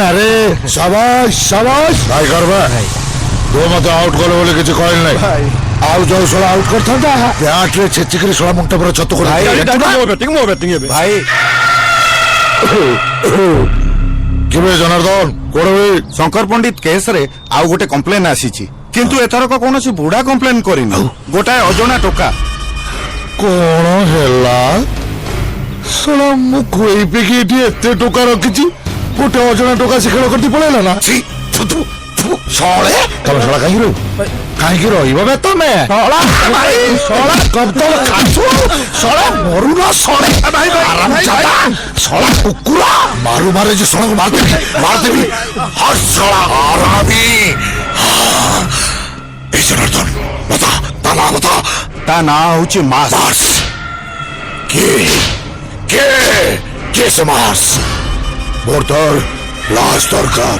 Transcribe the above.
নারে সাবাস সাবাস ভাই করবে তো মতো আউট করলো বলে কিছু কয়েন নাই ଆଉ ଯୋଉ ଷୋଳ ଆଉଟ୍ କରିଥାନ୍ତା ବ୍ୟାଟ୍ରେ ଛେଚିକିରି ଷୋଳ ମୁଣ୍ଡ ପୁରା ଛତୁ କରି ଭାଇ କେବେ ଜନାର୍ଦ୍ଦନ କୋଣ ଶଙ୍କର ପଣ୍ଡିତ କେସରେ ଆଉ ଗୋଟେ କମ୍ପ୍ଲେନ ଆସିଛି କିନ୍ତୁ ଏଥରକ କୌଣସି ବୁଢା କମ୍ପ୍ଲେନ କରିନି ଗୋଟାଏ ଅଜଣା ଟୋକା କଣ ହେଲା ଶଳା ମୁଁ ଖୁଏଇ ପିକି ଏଠି ଏତେ ଟୋକା ରଖିଛି ଗୋଟେ ଅଜଣା ଟୋକା ସେ ଖେଳ କରିଦେଇ ପଳେଇଲା ନା ଶଳେ ତମେ ଶଳା କାହିଁକି ରହିବ ବେ ତମେ ଶଳା କବ୍ଦଳ ଖାଚୁ ଶଳା ମରୁନ ଶଳେ ଶଳା କୁକୁର ମାରୁ ମାରେ ଯେ ଶଳାକୁ ମାରିଦେବି ଶଳା ଆରାମୀ এই জনার্দন বতা তা না বতা ତା ନାଁ ହଉଛି ମାସ୍ মাস কে কে কে সে মাস মোর তোর লাশ দরকার